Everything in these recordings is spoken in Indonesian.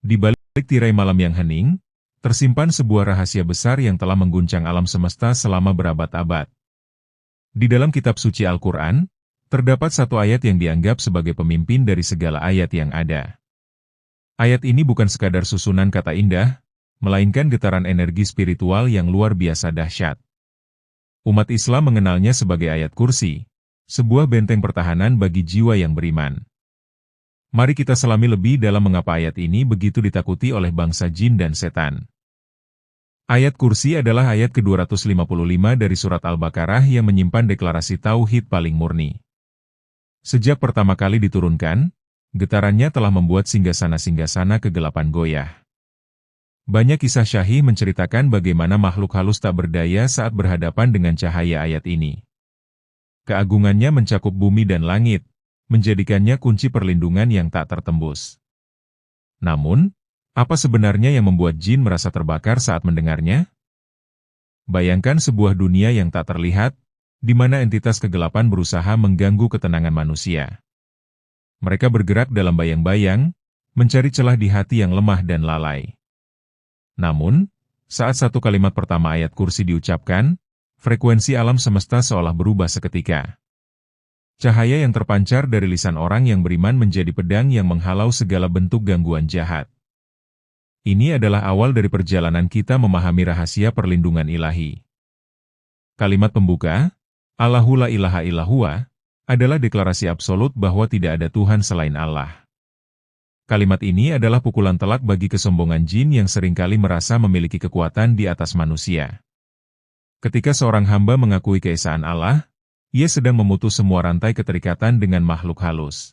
Di balik tirai malam yang hening, tersimpan sebuah rahasia besar yang telah mengguncang alam semesta selama berabad-abad. Di dalam kitab suci Al-Quran, terdapat satu ayat yang dianggap sebagai pemimpin dari segala ayat yang ada. Ayat ini bukan sekadar susunan kata indah, melainkan getaran energi spiritual yang luar biasa dahsyat. Umat Islam mengenalnya sebagai ayat kursi, sebuah benteng pertahanan bagi jiwa yang beriman. Mari kita selami lebih dalam mengapa ayat ini begitu ditakuti oleh bangsa jin dan setan. Ayat kursi adalah ayat ke-255 dari surat Al-Baqarah yang menyimpan deklarasi tauhid paling murni. Sejak pertama kali diturunkan, getarannya telah membuat singgasana-singgasana kegelapan goyah. Banyak kisah syahih menceritakan bagaimana makhluk halus tak berdaya saat berhadapan dengan cahaya ayat ini. Keagungannya mencakup bumi dan langit, menjadikannya kunci perlindungan yang tak tertembus. Namun, apa sebenarnya yang membuat jin merasa terbakar saat mendengarnya? Bayangkan sebuah dunia yang tak terlihat, di mana entitas kegelapan berusaha mengganggu ketenangan manusia. Mereka bergerak dalam bayang-bayang, mencari celah di hati yang lemah dan lalai. Namun, saat satu kalimat pertama ayat kursi diucapkan, frekuensi alam semesta seolah berubah seketika. Cahaya yang terpancar dari lisan orang yang beriman menjadi pedang yang menghalau segala bentuk gangguan jahat. Ini adalah awal dari perjalanan kita memahami rahasia perlindungan ilahi. Kalimat pembuka, Allahu la ilaha illahuwa, adalah deklarasi absolut bahwa tidak ada Tuhan selain Allah. Kalimat ini adalah pukulan telak bagi kesombongan jin yang seringkali merasa memiliki kekuatan di atas manusia. Ketika seorang hamba mengakui keesaan Allah, ia sedang memutus semua rantai keterikatan dengan makhluk halus.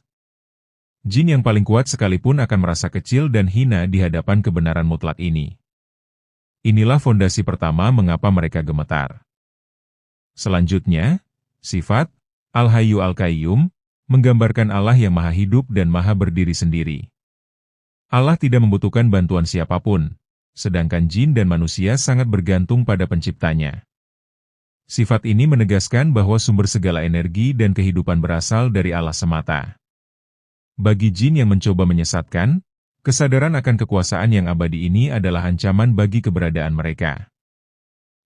Jin yang paling kuat sekalipun akan merasa kecil dan hina di hadapan kebenaran mutlak ini. Inilah fondasi pertama mengapa mereka gemetar. Selanjutnya, sifat Al-Hayyu Al-Qayyum menggambarkan Allah yang maha hidup dan maha berdiri sendiri. Allah tidak membutuhkan bantuan siapapun, sedangkan jin dan manusia sangat bergantung pada penciptanya. Sifat ini menegaskan bahwa sumber segala energi dan kehidupan berasal dari Allah semata. Bagi jin yang mencoba menyesatkan, kesadaran akan kekuasaan yang abadi ini adalah ancaman bagi keberadaan mereka.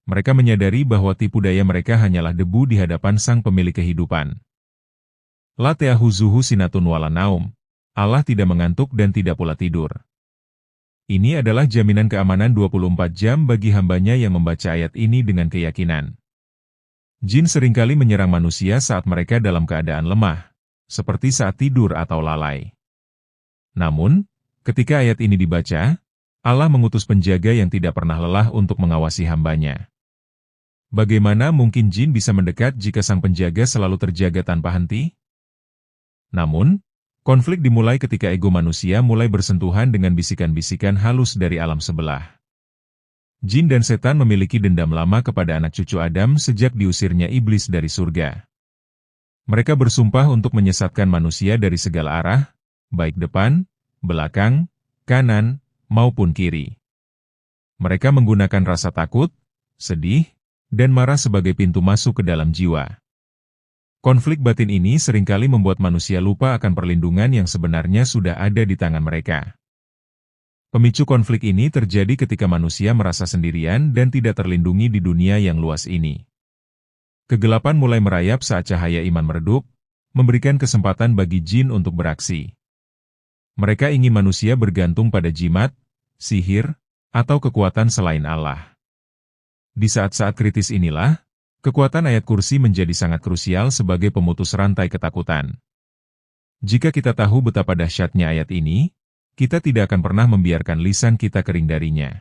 Mereka menyadari bahwa tipu daya mereka hanyalah debu di hadapan sang pemilik kehidupan. La ta'khuzuhu sinatun wala naum. Allah tidak mengantuk dan tidak pula tidur. Ini adalah jaminan keamanan 24 jam bagi hambanya yang membaca ayat ini dengan keyakinan. Jin seringkali menyerang manusia saat mereka dalam keadaan lemah, seperti saat tidur atau lalai. Namun, ketika ayat ini dibaca, Allah mengutus penjaga yang tidak pernah lelah untuk mengawasi hambanya. Bagaimana mungkin jin bisa mendekat jika sang penjaga selalu terjaga tanpa henti? Namun, konflik dimulai ketika ego manusia mulai bersentuhan dengan bisikan-bisikan halus dari alam sebelah. Jin dan setan memiliki dendam lama kepada anak cucu Adam sejak diusirnya iblis dari surga. Mereka bersumpah untuk menyesatkan manusia dari segala arah, baik depan, belakang, kanan, maupun kiri. Mereka menggunakan rasa takut, sedih, dan marah sebagai pintu masuk ke dalam jiwa. Konflik batin ini seringkali membuat manusia lupa akan perlindungan yang sebenarnya sudah ada di tangan mereka. Pemicu konflik ini terjadi ketika manusia merasa sendirian dan tidak terlindungi di dunia yang luas ini. Kegelapan mulai merayap saat cahaya iman meredup, memberikan kesempatan bagi jin untuk beraksi. Mereka ingin manusia bergantung pada jimat, sihir, atau kekuatan selain Allah. Di saat-saat kritis inilah, kekuatan ayat kursi menjadi sangat krusial sebagai pemutus rantai ketakutan. Jika kita tahu betapa dahsyatnya ayat ini, kita tidak akan pernah membiarkan lisan kita kering darinya.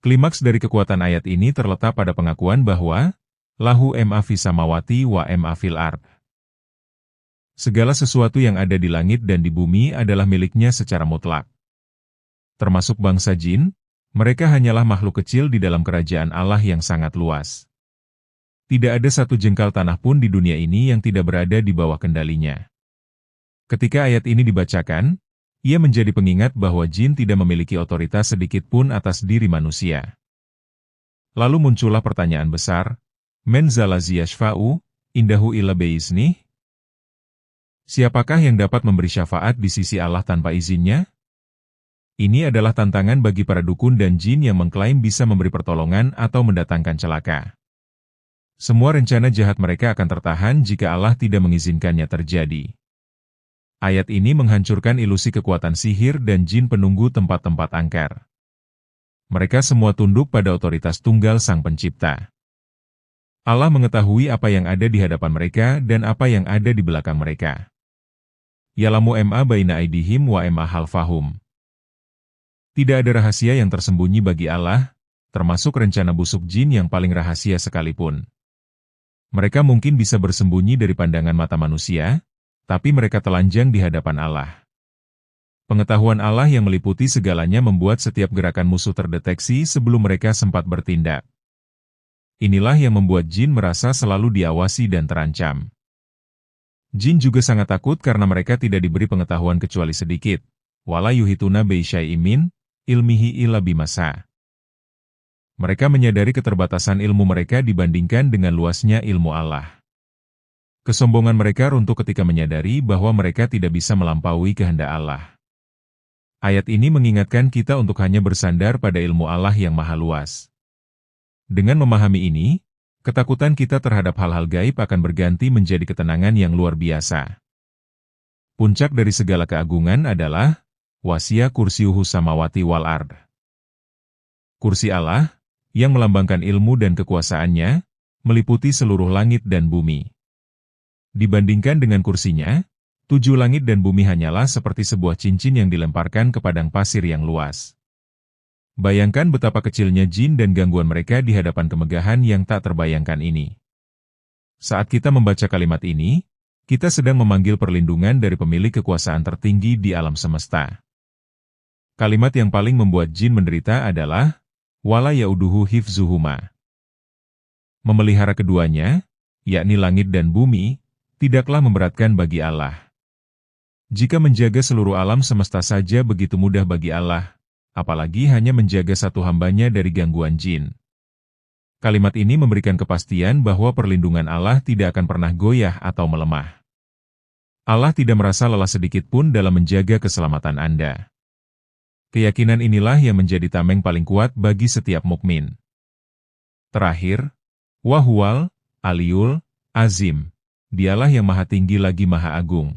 Klimaks dari kekuatan ayat ini terletak pada pengakuan bahwa Lahu ma fis samawati wa ma fil ard. Segala sesuatu yang ada di langit dan di bumi adalah miliknya secara mutlak. Termasuk bangsa jin, mereka hanyalah makhluk kecil di dalam kerajaan Allah yang sangat luas. Tidak ada satu jengkal tanah pun di dunia ini yang tidak berada di bawah kendalinya. Ketika ayat ini dibacakan, ia menjadi pengingat bahwa jin tidak memiliki otoritas sedikit pun atas diri manusia. Lalu muncullah pertanyaan besar, Men zalazi yashfa'u, indahu illa biiznih? Siapakah yang dapat memberi syafaat di sisi Allah tanpa izinnya? Ini adalah tantangan bagi para dukun dan jin yang mengklaim bisa memberi pertolongan atau mendatangkan celaka. Semua rencana jahat mereka akan tertahan jika Allah tidak mengizinkannya terjadi. Ayat ini menghancurkan ilusi kekuatan sihir dan jin penunggu tempat-tempat angker. Mereka semua tunduk pada otoritas tunggal Sang Pencipta. Allah mengetahui apa yang ada di hadapan mereka dan apa yang ada di belakang mereka. Ya'lamu ma baina aydihim wa ma khalfahum. Tidak ada rahasia yang tersembunyi bagi Allah, termasuk rencana busuk jin yang paling rahasia sekalipun. Mereka mungkin bisa bersembunyi dari pandangan mata manusia, tapi mereka telanjang di hadapan Allah. Pengetahuan Allah yang meliputi segalanya membuat setiap gerakan musuh terdeteksi sebelum mereka sempat bertindak. Inilah yang membuat jin merasa selalu diawasi dan terancam. Jin juga sangat takut karena mereka tidak diberi pengetahuan kecuali sedikit. Wala yuhituna bi syai'in min ilmihi illa bimasa. Mereka menyadari keterbatasan ilmu mereka dibandingkan dengan luasnya ilmu Allah. Kesombongan mereka runtuh ketika menyadari bahwa mereka tidak bisa melampaui kehendak Allah. Ayat ini mengingatkan kita untuk hanya bersandar pada ilmu Allah yang maha luas. Dengan memahami ini, ketakutan kita terhadap hal-hal gaib akan berganti menjadi ketenangan yang luar biasa. Puncak dari segala keagungan adalah wasiya kursiyuhu samawati wal ard. Kursi Allah, yang melambangkan ilmu dan kekuasaannya, meliputi seluruh langit dan bumi. Dibandingkan dengan kursinya, 7 langit dan bumi hanyalah seperti sebuah cincin yang dilemparkan ke padang pasir yang luas. Bayangkan betapa kecilnya jin dan gangguan mereka di hadapan kemegahan yang tak terbayangkan ini. Saat kita membaca kalimat ini, kita sedang memanggil perlindungan dari pemilik kekuasaan tertinggi di alam semesta. Kalimat yang paling membuat jin menderita adalah wala yauduhu hifzuhuma. Memelihara keduanya, yakni langit dan bumi, tidaklah memberatkan bagi Allah. Jika menjaga seluruh alam semesta saja begitu mudah bagi Allah, apalagi hanya menjaga satu hambanya dari gangguan jin. Kalimat ini memberikan kepastian bahwa perlindungan Allah tidak akan pernah goyah atau melemah. Allah tidak merasa lelah sedikit pun dalam menjaga keselamatan Anda. Keyakinan inilah yang menjadi tameng paling kuat bagi setiap mukmin. Terakhir, Wahuwal Aliyul Azim. Dialah yang maha tinggi lagi maha agung.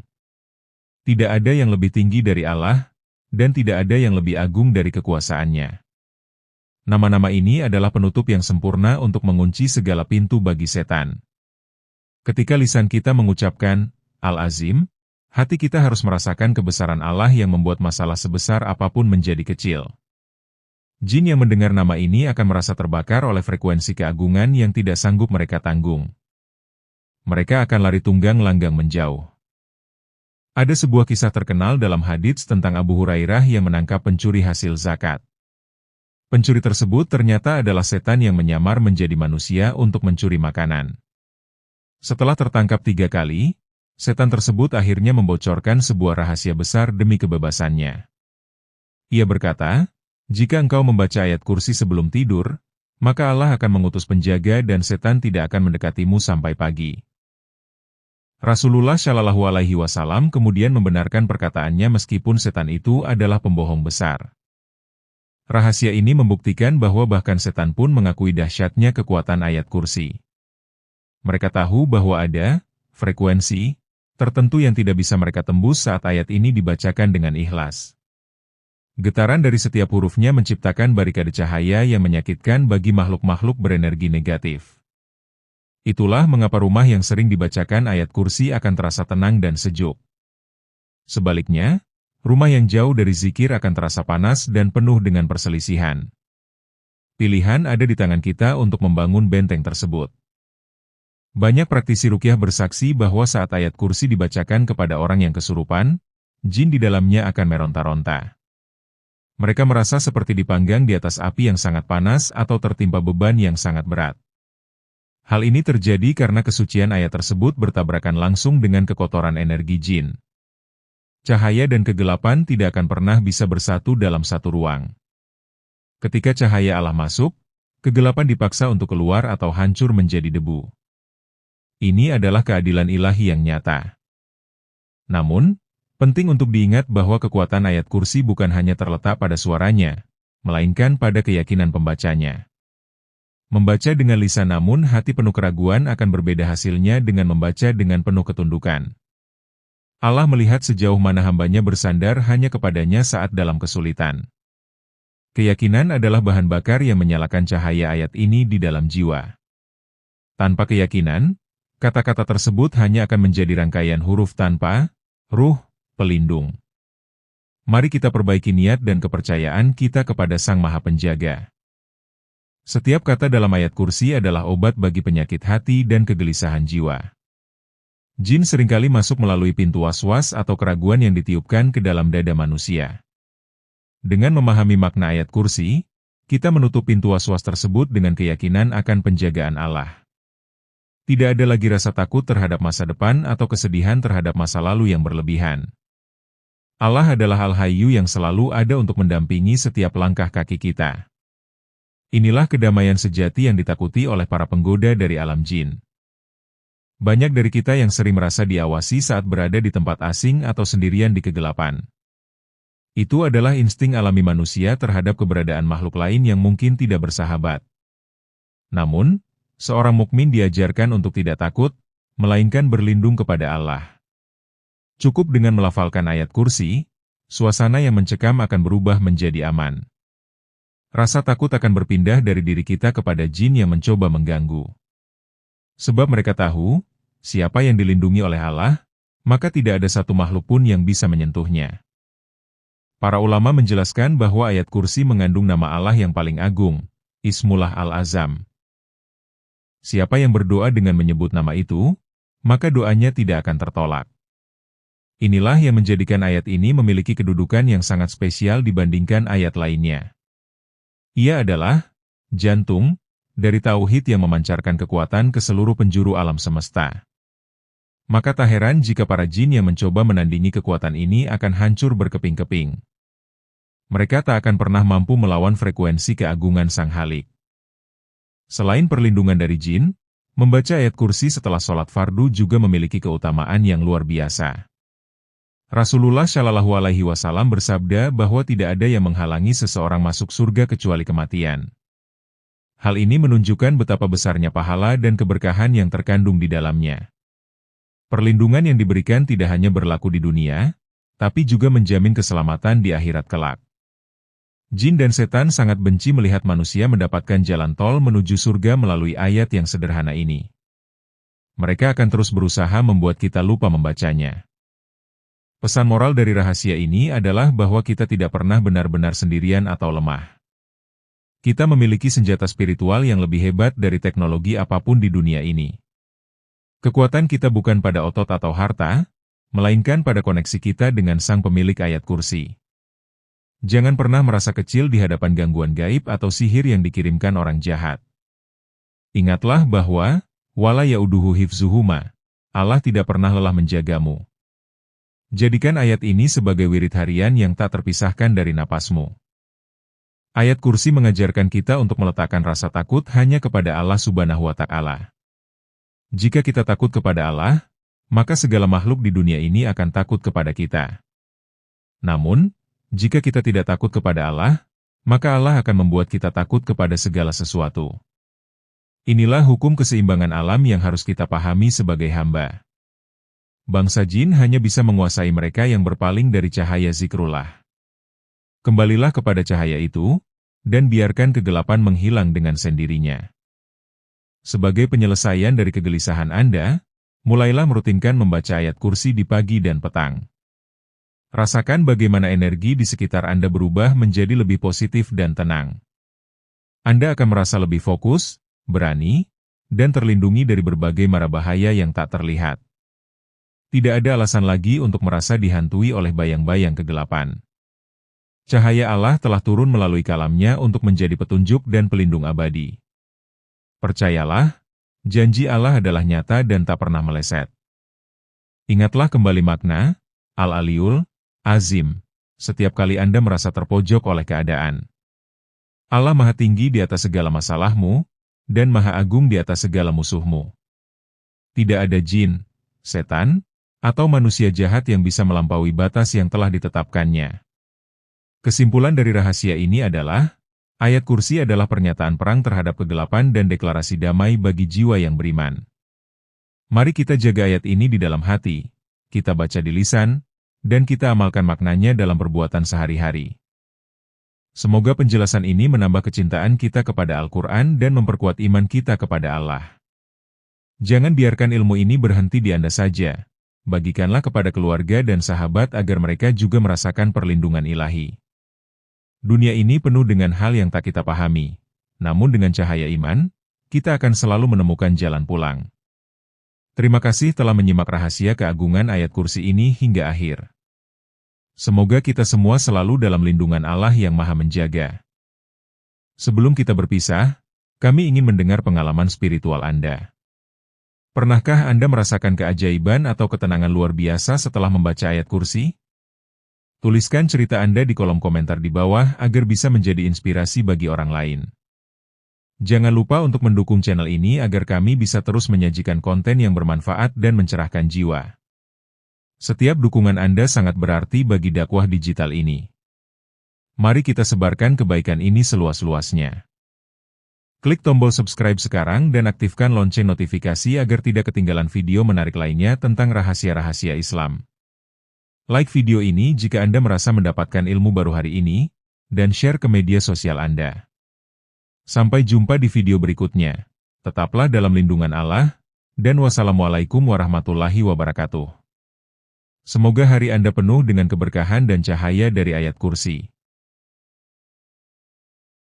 Tidak ada yang lebih tinggi dari Allah, dan tidak ada yang lebih agung dari kekuasaannya. Nama-nama ini adalah penutup yang sempurna untuk mengunci segala pintu bagi setan. Ketika lisan kita mengucapkan Al-Azim, hati kita harus merasakan kebesaran Allah yang membuat masalah sebesar apapun menjadi kecil. Jin yang mendengar nama ini akan merasa terbakar oleh frekuensi keagungan yang tidak sanggup mereka tanggung. Mereka akan lari tunggang langgang menjauh. Ada sebuah kisah terkenal dalam hadits tentang Abu Hurairah yang menangkap pencuri hasil zakat. Pencuri tersebut ternyata adalah setan yang menyamar menjadi manusia untuk mencuri makanan. Setelah tertangkap 3 kali, setan tersebut akhirnya membocorkan sebuah rahasia besar demi kebebasannya. Ia berkata, jika engkau membaca ayat kursi sebelum tidur, maka Allah akan mengutus penjaga dan setan tidak akan mendekatimu sampai pagi. Rasulullah Shallallahu Alaihi Wasallam kemudian membenarkan perkataannya meskipun setan itu adalah pembohong besar. Rahasia ini membuktikan bahwa bahkan setan pun mengakui dahsyatnya kekuatan ayat kursi. Mereka tahu bahwa ada frekuensi tertentu yang tidak bisa mereka tembus saat ayat ini dibacakan dengan ikhlas. Getaran dari setiap hurufnya menciptakan barikade cahaya yang menyakitkan bagi makhluk-makhluk berenergi negatif. Itulah mengapa rumah yang sering dibacakan ayat kursi akan terasa tenang dan sejuk. Sebaliknya, rumah yang jauh dari zikir akan terasa panas dan penuh dengan perselisihan. Pilihan ada di tangan kita untuk membangun benteng tersebut. Banyak praktisi ruqyah bersaksi bahwa saat ayat kursi dibacakan kepada orang yang kesurupan, jin di dalamnya akan meronta-ronta. Mereka merasa seperti dipanggang di atas api yang sangat panas atau tertimpa beban yang sangat berat. Hal ini terjadi karena kesucian ayat tersebut bertabrakan langsung dengan kekotoran energi jin. Cahaya dan kegelapan tidak akan pernah bisa bersatu dalam satu ruang. Ketika cahaya Allah masuk, kegelapan dipaksa untuk keluar atau hancur menjadi debu. Ini adalah keadilan ilahi yang nyata. Namun, Penting untuk diingat bahwa kekuatan ayat kursi bukan hanya terletak pada suaranya, melainkan pada keyakinan pembacanya. Membaca dengan lisan namun hati penuh keraguan akan berbeda hasilnya dengan membaca dengan penuh ketundukan. Allah melihat sejauh mana hambanya bersandar hanya kepadanya saat dalam kesulitan. Keyakinan adalah bahan bakar yang menyalakan cahaya ayat ini di dalam jiwa. Tanpa keyakinan, kata-kata tersebut hanya akan menjadi rangkaian huruf tanpa ruh pelindung. Mari kita perbaiki niat dan kepercayaan kita kepada Sang Maha Penjaga. Setiap kata dalam ayat kursi adalah obat bagi penyakit hati dan kegelisahan jiwa. Jin seringkali masuk melalui pintu was-was atau keraguan yang ditiupkan ke dalam dada manusia. Dengan memahami makna ayat kursi, kita menutup pintu was-was tersebut dengan keyakinan akan penjagaan Allah. Tidak ada lagi rasa takut terhadap masa depan atau kesedihan terhadap masa lalu yang berlebihan. Allah adalah Al-Hayyu yang selalu ada untuk mendampingi setiap langkah kaki kita. Inilah kedamaian sejati yang ditakuti oleh para penggoda dari alam jin. Banyak dari kita yang sering merasa diawasi saat berada di tempat asing atau sendirian di kegelapan. Itu adalah insting alami manusia terhadap keberadaan makhluk lain yang mungkin tidak bersahabat. Namun, seorang mukmin diajarkan untuk tidak takut, melainkan berlindung kepada Allah. Cukup dengan melafalkan ayat kursi, suasana yang mencekam akan berubah menjadi aman. Rasa takut akan berpindah dari diri kita kepada jin yang mencoba mengganggu. Sebab mereka tahu, siapa yang dilindungi oleh Allah, maka tidak ada satu makhluk pun yang bisa menyentuhnya. Para ulama menjelaskan bahwa ayat kursi mengandung nama Allah yang paling agung, Ismullah Al-Azam. Siapa yang berdoa dengan menyebut nama itu, maka doanya tidak akan tertolak. Inilah yang menjadikan ayat ini memiliki kedudukan yang sangat spesial dibandingkan ayat lainnya. Ia adalah jantung dari tauhid yang memancarkan kekuatan ke seluruh penjuru alam semesta. Maka tak heran jika para jin yang mencoba menandingi kekuatan ini akan hancur berkeping-keping. Mereka tak akan pernah mampu melawan frekuensi keagungan Sang Khalik. Selain perlindungan dari jin, membaca ayat kursi setelah sholat fardu juga memiliki keutamaan yang luar biasa. Rasulullah Shallallahu Alaihi Wasallam bersabda bahwa tidak ada yang menghalangi seseorang masuk surga kecuali kematian. Hal ini menunjukkan betapa besarnya pahala dan keberkahan yang terkandung di dalamnya. Perlindungan yang diberikan tidak hanya berlaku di dunia, tapi juga menjamin keselamatan di akhirat kelak. Jin dan setan sangat benci melihat manusia mendapatkan jalan tol menuju surga melalui ayat yang sederhana ini. Mereka akan terus berusaha membuat kita lupa membacanya. Pesan moral dari rahasia ini adalah bahwa kita tidak pernah benar-benar sendirian atau lemah. Kita memiliki senjata spiritual yang lebih hebat dari teknologi apapun di dunia ini. Kekuatan kita bukan pada otot atau harta, melainkan pada koneksi kita dengan Sang Pemilik ayat kursi. Jangan pernah merasa kecil di hadapan gangguan gaib atau sihir yang dikirimkan orang jahat. Ingatlah bahwa, wala yauduhu hifzuhuma, Allah tidak pernah lelah menjagamu. Jadikan ayat ini sebagai wirid harian yang tak terpisahkan dari napasmu. Ayat kursi mengajarkan kita untuk meletakkan rasa takut hanya kepada Allah Subhanahu wa Ta'ala. Jika kita takut kepada Allah, maka segala makhluk di dunia ini akan takut kepada kita. Namun, jika kita tidak takut kepada Allah, maka Allah akan membuat kita takut kepada segala sesuatu. Inilah hukum keseimbangan alam yang harus kita pahami sebagai hamba. Bangsa jin hanya bisa menguasai mereka yang berpaling dari cahaya zikrullah. Kembalilah kepada cahaya itu, dan biarkan kegelapan menghilang dengan sendirinya. Sebagai penyelesaian dari kegelisahan Anda, mulailah merutinkan membaca ayat kursi di pagi dan petang. Rasakan bagaimana energi di sekitar Anda berubah menjadi lebih positif dan tenang. Anda akan merasa lebih fokus, berani, dan terlindungi dari berbagai mara bahaya yang tak terlihat. Tidak ada alasan lagi untuk merasa dihantui oleh bayang-bayang kegelapan. Cahaya Allah telah turun melalui kalamnya untuk menjadi petunjuk dan pelindung abadi. Percayalah, janji Allah adalah nyata dan tak pernah meleset. Ingatlah kembali makna, Al-Aliyul Azim, setiap kali Anda merasa terpojok oleh keadaan. Allah Maha Tinggi di atas segala masalahmu, dan Maha Agung di atas segala musuhmu. Tidak ada jin, setan, atau manusia jahat yang bisa melampaui batas yang telah ditetapkannya. Kesimpulan dari rahasia ini adalah, ayat kursi adalah pernyataan perang terhadap kegelapan dan deklarasi damai bagi jiwa yang beriman. Mari kita jaga ayat ini di dalam hati, kita baca di lisan, dan kita amalkan maknanya dalam perbuatan sehari-hari. Semoga penjelasan ini menambah kecintaan kita kepada Al-Quran dan memperkuat iman kita kepada Allah. Jangan biarkan ilmu ini berhenti di Anda saja. Bagikanlah kepada keluarga dan sahabat agar mereka juga merasakan perlindungan ilahi. Dunia ini penuh dengan hal yang tak kita pahami, namun dengan cahaya iman, kita akan selalu menemukan jalan pulang. Terima kasih telah menyimak rahasia keagungan ayat kursi ini hingga akhir. Semoga kita semua selalu dalam lindungan Allah yang Maha Menjaga. Sebelum kita berpisah, kami ingin mendengar pengalaman spiritual Anda. Pernahkah Anda merasakan keajaiban atau ketenangan luar biasa setelah membaca ayat kursi? Tuliskan cerita Anda di kolom komentar di bawah agar bisa menjadi inspirasi bagi orang lain. Jangan lupa untuk mendukung channel ini agar kami bisa terus menyajikan konten yang bermanfaat dan mencerahkan jiwa. Setiap dukungan Anda sangat berarti bagi dakwah digital ini. Mari kita sebarkan kebaikan ini seluas-luasnya. Klik tombol subscribe sekarang dan aktifkan lonceng notifikasi agar tidak ketinggalan video menarik lainnya tentang rahasia-rahasia Islam. Like video ini jika Anda merasa mendapatkan ilmu baru hari ini, dan share ke media sosial Anda. Sampai jumpa di video berikutnya. Tetaplah dalam lindungan Allah, dan wassalamualaikum warahmatullahi wabarakatuh. Semoga hari Anda penuh dengan keberkahan dan cahaya dari ayat kursi.